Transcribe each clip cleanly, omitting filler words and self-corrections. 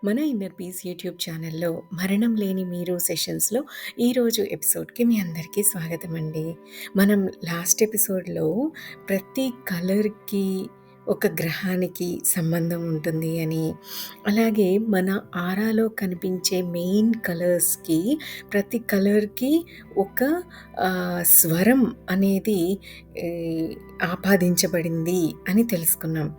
మన inner peace YouTube ఛానల్లో మరణం లేని మీరు సెషన్స్లో ఈరోజు ఎపిసోడ్కి మీ అందరికీ స్వాగతం అండి. మనం లాస్ట్ ఎపిసోడ్లో ప్రతి కలర్కి ఒక గ్రహానికి సంబంధం ఉంటుంది అని, అలాగే మన ఆరాలో కనిపించే మెయిన్ కలర్స్కి ప్రతి కలర్కి ఒక స్వరం అనేది ఈ, ఆపాదించబడింది అని తెలుసుకున్నాం.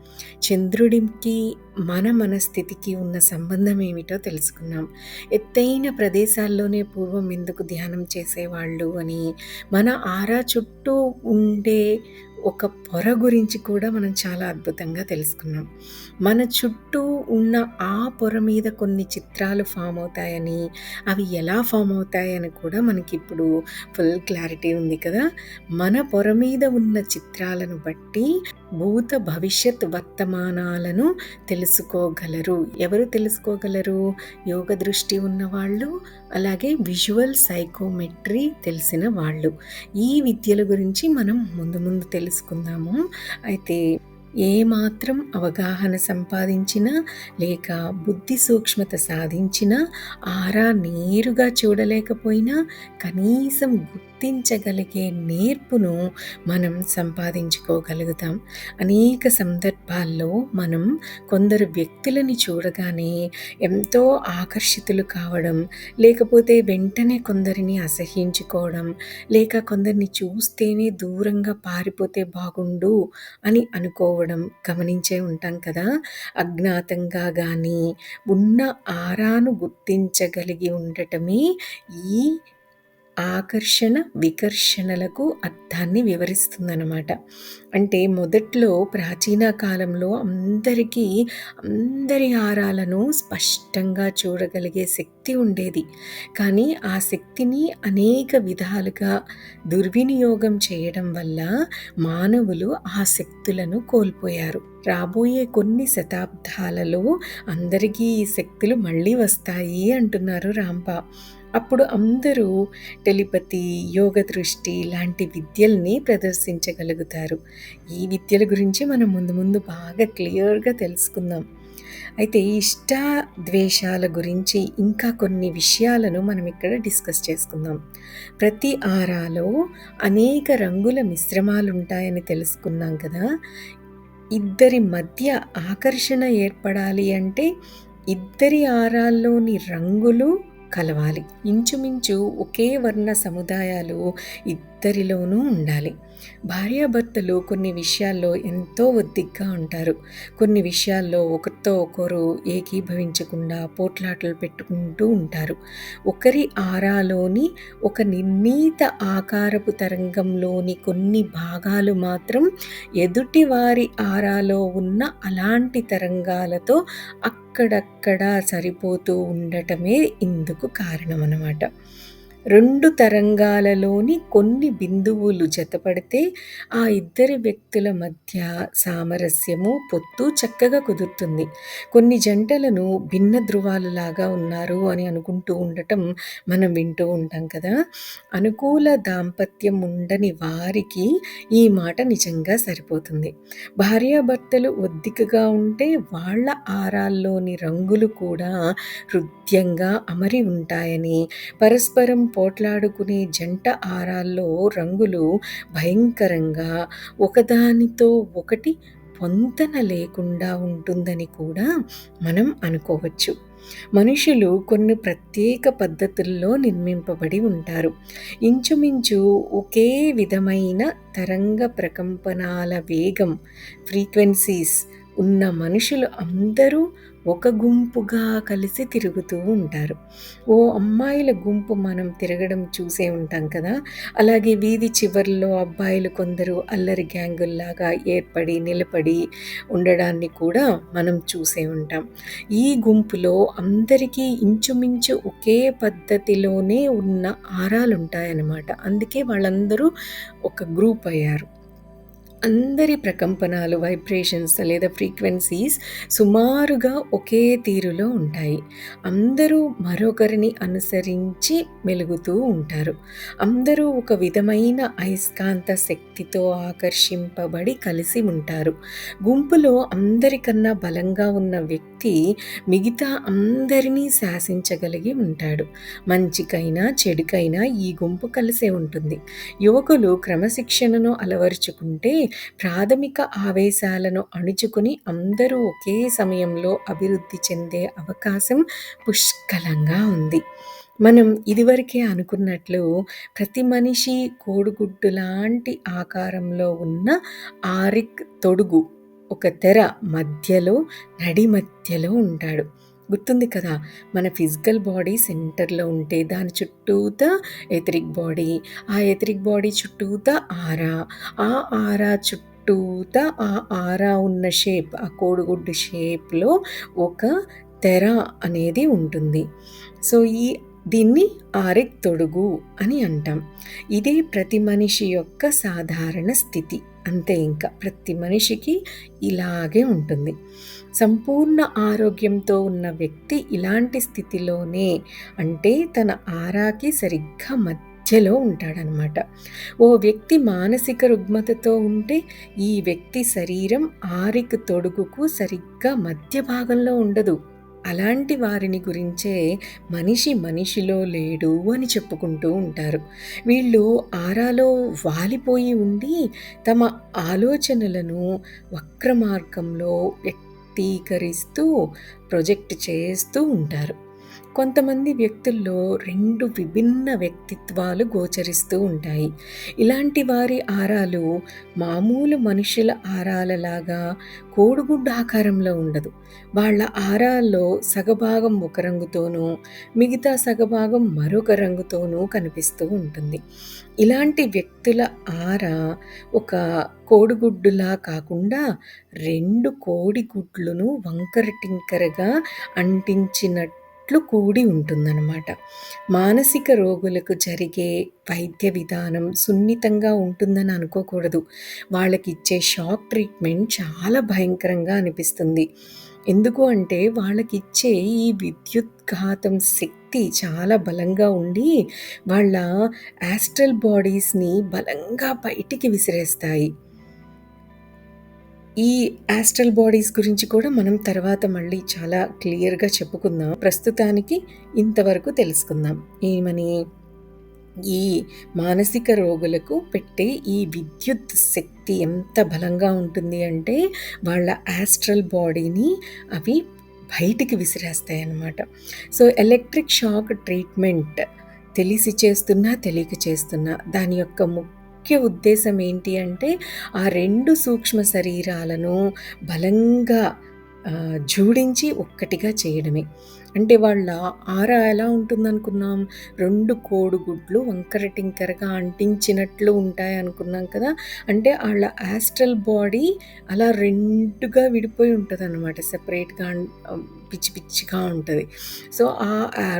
చంద్రుడికి మన స్థితికి ఉన్న సంబంధం ఏమిటో తెలుసుకున్నాం. ఎత్తైన ప్రదేశాల్లోనే పూర్వం ఎందుకు ధ్యానం చేసేవాళ్ళు అని, మన ఆరా చుట్టూ ఉండే ఒక పొర గురించి కూడా మనం చాలా అద్భుతంగా తెలుసుకున్నాం. మన చుట్టూ ఉన్న ఆ పొర మీద కొన్ని చిత్రాలు ఫామ్ అవుతాయని, అవి ఎలా ఫామ్ అవుతాయని కూడా మనకిప్పుడు ఫుల్ క్లారిటీ ఉంది కదా. మన పొర మీద ఉన్న చిత్రాలను బట్టి భూత భవిష్యత్ వర్తమానాలను తెలుసుకోగలరు. ఎవరు తెలుసుకోగలరు? యోగ దృష్టి ఉన్నవాళ్ళు, అలాగే విజువల్ సైకోమెట్రీ తెలిసిన వాళ్ళు. ఈ విద్యల గురించి మనం ముందు ముందు తెలుసుకుందాము. అయితే ఏమాత్రం అవగాహన సంపాదించినా లేక బుద్ధి సూక్ష్మత సాధించినా, ఆరా నేరుగా చూడలేకపోయినా కనీసం గుర్తించగలిగే నేర్పును మనం సంపాదించుకోగలుగుతాం. అనేక సందర్భాల్లో మనం కొందరు వ్యక్తులని చూడగానే ఎంతో ఆకర్షితులు కావడం, లేకపోతే వెంటనే కొందరిని అసహ్యించుకోవడం, లేక కొందరిని చూస్తేనే దూరంగా పారిపోతే బాగుండు అని అనుకోవడం గమనించే ఉంటాం కదా. అజ్ఞాతంగా కానీ ఉన్న ఆరాను గుర్తించగలిగి ఉండటమే ఈ ఆకర్షణ వికర్షణలకు అర్థాన్ని వివరిస్తుందన్నమాట. అంటే మొదట్లో ప్రాచీన కాలంలో అందరి ఆరాలను స్పష్టంగా చూడగలిగే శక్తి ఉండేది. కానీ ఆ శక్తిని అనేక విధాలుగా దుర్వినియోగం చేయడం వల్ల మానవులు ఆ శక్తులను కోల్పోయారు. రాబోయే కొన్ని శతాబ్దాలలో అందరికీ ఈ శక్తులు మళ్ళీ వస్తాయి అంటున్నారు రాంప. అప్పుడు అందరూ టెలిపతి, యోగ దృష్టి లాంటి విద్యల్ని ప్రదర్శించగలుగుతారు. ఈ విద్యల గురించి మనం ముందు ముందు బాగా క్లియర్గా తెలుసుకుందాం. అయితే ఇష్ట ద్వేషాల గురించి ఇంకా కొన్ని విషయాలను మనం ఇక్కడ డిస్కస్ చేసుకుందాం. ప్రతి ఆరాలో అనేక రంగుల మిశ్రమాలు ఉంటాయని తెలుసుకున్నాం కదా. ఇద్దరి మధ్య ఆకర్షణ ఏర్పడాలి అంటే ఇద్దరి ఆరాల్లోని రంగులు కలవాలి. ఇంచుమించు ఒకే వర్ణ సముదాయాలు ఇద్దరిలోనూ ఉండాలి. భార్యాభర్తలు కొన్ని విషయాల్లో ఎంతో ఒద్దిగ్గా ఉంటారు. కొన్ని విషయాల్లో ఒకరితో ఒకరు ఏకీభవించకుండా పోట్లాటలు పెట్టుకుంటూ ఉంటారు. ఒకరి ఆరాలోని ఒక నిర్ణీత ఆకారపు తరంగంలోని కొన్ని భాగాలు మాత్రం ఎదుటి వారి ఆరాలో ఉన్న అలాంటి తరంగాలతో అక్కడక్కడ సరిపోతూ ఉండటమే ఇందుకు కారణమన్నమాట. రెండు తరంగాలలోని కొన్ని బిందువులు జతపడితే ఆ ఇద్దరి వ్యక్తుల మధ్య సామరస్యము, పొత్తు చక్కగా కుదురుతుంది. కొన్ని జంటలను భిన్న ధృవాలలాగా ఉన్నారు అని అనుకుంటూ ఉండటం మనం వింటూ ఉంటాం కదా. అనుకూల దాంపత్యం ఉండని వారికి ఈ మాట నిజంగా సరిపోతుంది. భార్యాభర్తలు ఒద్దికగా ఉంటే వాళ్ళ ఆరాల్లోని రంగులు కూడా హృద్యంగా అమరి ఉంటాయని, పరస్పరం పోట్లాడుకునే జంట ఆరాల్లో రంగులు భయంకరంగా ఒకదానితో ఒకటి పొంతన లేకుండా ఉంటుందని కూడా మనం అనుకోవచ్చు. మనుషులు కొన్ని ప్రత్యేక పద్ధతుల్లో నిర్మింపబడి ఉంటారు. ఇంచుమించు ఒకే విధమైన తరంగ ప్రకంపనాల వేగం, ఫ్రీక్వెన్సీస్ ఉన్న మనుషులు అందరూ ఒక గుంపుగా కలిసి తిరుగుతూ ఉంటారు. ఓ అమ్మాయిల గుంపు మనం తిరగడం చూసే ఉంటాం కదా. అలాగే వీధి చివర్లో అబ్బాయిలు కొందరు అల్లరి గ్యాంగుల్లాగా ఏర్పడి నిలబడి ఉండడాన్ని కూడా మనం చూసే ఉంటాం. ఈ గుంపులో అందరికీ ఇంచుమించు ఒకే పద్ధతిలోనే ఉన్న ఆరాలు ఉంటాయన్నమాట. అందుకే వాళ్ళందరూ ఒక గ్రూప్ అయ్యారు. అందరి ప్రకంపనాలు, వైబ్రేషన్స్ లేదా ఫ్రీక్వెన్సీస్ సుమారుగా ఒకే తీరులో ఉంటాయి. అందరూ మరొకరిని అనుసరించి మెలుగుతూ ఉంటారు. అందరూ ఒక విధమైన అయస్కాంత శక్తితో ఆకర్షింపబడి కలిసి ఉంటారు. గుంపులో అందరికన్నా బలంగా ఉన్న వ్యక్తి మిగతా అందరినీ శాసించగలిగి ఉంటాడు. మంచికైనా, చెడుకైనా ఈ గుంపు కలిసే ఉంటుంది. యువకులు క్రమశిక్షణను అలవరుచుకుంటే ప్రాథమిక ఆవేశాలను అణుచుకుని అందరూ ఒకే సమయంలో అభివృద్ధి చెందే అవకాశం పుష్కలంగా ఉంది. మనం ఇదివరకే అనుకున్నట్లు ప్రతి మనిషి కోడిగుడ్డు లాంటి ఆకారంలో ఉన్న ఆరిక్ తొడుగు, ఒక తెర మధ్యలో, నడి మధ్యలో ఉంటాడు. గుర్తుంది కదా, మన ఫిజికల్ బాడీ సెంటర్లో ఉంటే దాని చుట్టూతా ఎథరిక్ బాడీ, ఆ ఎథరిక్ బాడీ చుట్టూతా ఆరా, ఆ ఆరా చుట్టూతా ఆ ఆరా ఉన్న షేప్, ఆ కోడిగుడ్డు షేప్లో ఒక తెర అనేది ఉంటుంది. సో దీన్ని ఆరిక్ తొడుగు అని అంటాం. ఇదే ప్రతి మనిషి యొక్క సాధారణ స్థితి. అంతే, ఇంకా ప్రతి మనిషికి ఇలాగే ఉంటుంది. సంపూర్ణ ఆరోగ్యంతో ఉన్న వ్యక్తి ఇలాంటి స్థితిలోనే, అంటే తన ఆరాకి సరిగ్గా మధ్యలో ఉంటాడనమాట. ఓ వ్యక్తి మానసిక రుగ్మతతో ఉంటే ఈ వ్యక్తి శరీరం ఆరిక్ తొడుగుకు సరిగ్గా మధ్య భాగంలో ఉండదు. అలాంటి వారిని గురించే మనిషిలో లేడు అని చెప్పుకుంటూ ఉంటారు. వీళ్ళు ఆరాలో వాలిపోయి ఉండి తమ ఆలోచనలను వక్రమార్గంలో వ్యక్తీకరిస్తూ ప్రొజెక్ట్ చేస్తూ ఉంటారు. కొంతమంది వ్యక్తుల్లో 2 విభిన్న వ్యక్తిత్వాలు గోచరిస్తూ ఉంటాయి. ఇలాంటి వారి ఆరాలు మామూలు మనుషుల ఆరాలలాగా కోడిగుడ్డు ఆకారంలో ఉండదు. వాళ్ళ ఆరాల్లో సగభాగం ఒక రంగుతోనూ, మిగతా సగభాగం మరొక రంగుతోనూ కనిపిస్తూ ఉంటుంది. ఇలాంటి వ్యక్తుల ఆరా ఒక కోడిగుడ్డులా కాకుండా 2 కోడిగుడ్లను వంకర టింకరగా అంటించినట్టు కూడి ఉంటుందన్నమాట. మానసిక రోగులకు జరిగే వైద్య విధానం సున్నితంగా ఉంటుందని అనుకోకూడదు. వాళ్ళకి ఇచ్చే షాక్ ట్రీట్మెంట్ చాలా భయంకరంగా అనిపిస్తుంది. ఎందుకు అంటే వాళ్ళకి ఇచ్చే ఈ విద్యుద్ఘాతం శక్తి చాలా బలంగా ఉండి వాళ్ళ యాస్ట్రల్ బాడీస్ని బలంగా బయటికి విసిరేస్తాయి. ఈ యాస్ట్రల్ బాడీస్ గురించి కూడా మనం తర్వాత మళ్ళీ చాలా క్లియర్గా చెప్పుకుందాం. ప్రస్తుతానికి ఇంతవరకు తెలుసుకుందాం. ఏమని? ఈ మానసిక రోగులకు పెట్టే ఈ విద్యుత్ శక్తి ఎంత బలంగా ఉంటుంది అంటే వాళ్ళ యాస్ట్రల్ బాడీని అవి బయటికి విసిరేస్తాయి అన్నమాట. సో ఎలక్ట్రిక్ షాక్ ట్రీట్మెంట్ తెలిసి చేస్తున్నా, తెలియక చేస్తున్నా దాని యొక్క ముఖ్య ఉద్దేశం ఏంటి అంటే ఆ 2 సూక్ష్మ శరీరాలను బలంగా జోడించి ఒక్కటిగా చేయడమే. అంటే వాళ్ళ ఆరా ఎలా ఉంటుందనుకున్నాం? 2 కోడిగుడ్లు వంకర టింకరగా అంటించినట్లు ఉంటాయి అనుకున్నాం కదా. అంటే వాళ్ళ యాస్ట్రల్ బాడీ అలా 2గా విడిపోయి ఉంటుందన్నమాట. సెపరేట్గా పిచ్చి పిచ్చిగా ఉంటుంది. సో ఆ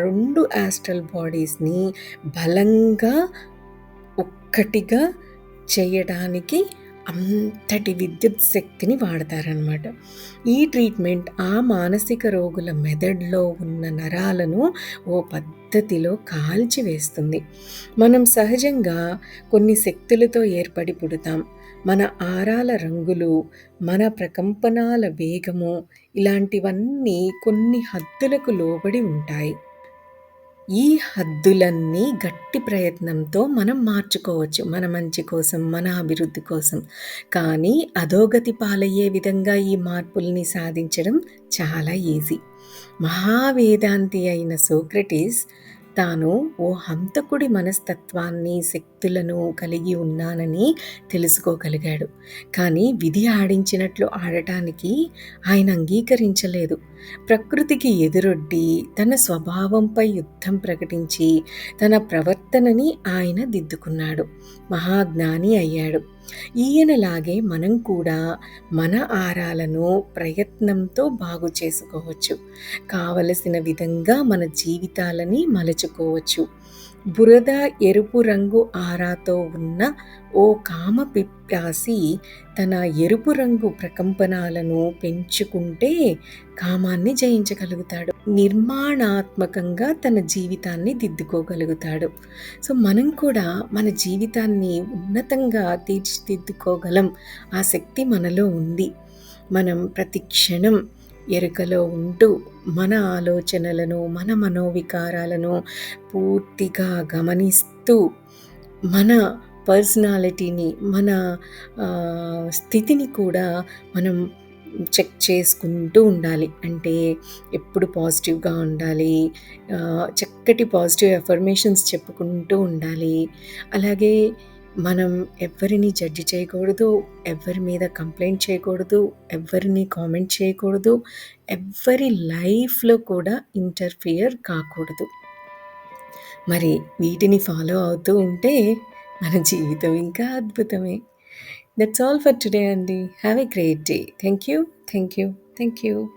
2 యాస్ట్రల్ బాడీస్ని బలంగా ఒక్కటిగా చేయడానికి అంతటి విద్యుత్ శక్తిని వాడతారనమాట. ఈ ట్రీట్మెంట్ ఆ మానసిక రోగుల మెదడులో ఉన్న నరాలను ఓ పద్ధతిలో కాల్చివేస్తుంది. మనం సహజంగా కొన్ని శక్తులతో ఏర్పడి పుడతాం. మన ఆరాల రంగులు, మన ప్రకంపనాల వేగము, ఇలాంటివన్నీ కొన్ని హద్దులకు లోబడి ఉంటాయి. ఈ హద్దులన్నీ గట్టి ప్రయత్నంతో మనం మార్చుకోవచ్చు, మన మంచి కోసం, మన అభివృద్ధి కోసం. కానీ అధోగతి పాలయ్యే విధంగా ఈ మార్పుల్ని సాధించడం చాలా ఈజీ. మహావేదాంతి అయిన సోక్రటీస్ తాను ఓ హంతకుడి మనస్తత్వాన్ని, శక్తులను కలిగి ఉన్నానని తెలుసుకోగలిగాడు. కానీ విధి ఆడించినట్లు ఆడటానికి ఆయన అంగీకరించలేదు. ప్రకృతికి ఎదురొడ్డి తన స్వభావంపై యుద్ధం ప్రకటించి తన ప్రవర్తనని ఆయన దిద్దుకున్నాడు. మహాజ్ఞాని అయ్యాడు. ఈయనలాగే మనం కూడా మన ఆరాలను ప్రయత్నంతో బాగు చేసుకోవచ్చు. కావలసిన విధంగా మన జీవితాలని మలుచుకోవచ్చు. బురద ఎరుపు రంగు ఆరాతో ఉన్న ఓ కామ పిప్పాసి తన ఎరుపు రంగు ప్రకంపనాలను పెంచుకుంటే కామాన్ని జయించగలుగుతాడు. నిర్మాణాత్మకంగా తన జీవితాన్ని దిద్దుకోగలుగుతాడు. సో, మనం కూడా మన జీవితాన్ని ఉన్నతంగా తీర్చిదిద్దుకోగలం. ఆ శక్తి మనలో ఉంది. మనం ప్రతి క్షణం ఎరుకలో ఉంటూ మన ఆలోచనలను, మన మనోవికారాలను పూర్తిగా గమనిస్తూ, మన పర్సనాలిటీని, మన స్థితిని కూడా మనం చెక్ చేసుకుంటూ ఉండాలి. అంటే ఎప్పుడు పాజిటివ్‌గా ఉండాలి. చక్కటి పాజిటివ్ అఫర్మేషన్స్ చెప్పుకుంటూ ఉండాలి. అలాగే మనం ఎవ్వరిని జడ్జ్ చేయకూడదు. ఎవ్వరి మీద కంప్లెయింట్ చేయకూడదు. ఎవ్వరిని కామెంట్ చేయకూడదు. ఎవ్వరి లైఫ్‌లో కూడా ఇంటర్ఫియర్ కాకూడదు. మరి వీటిని ఫాలో అవుతూ ఉంటే మన జీవితం ఇంకా అద్భుతమే. దట్స్ ఆల్ ఫర్ టుడే అండి. Have a great day. Thank you. Thank you. Thank you.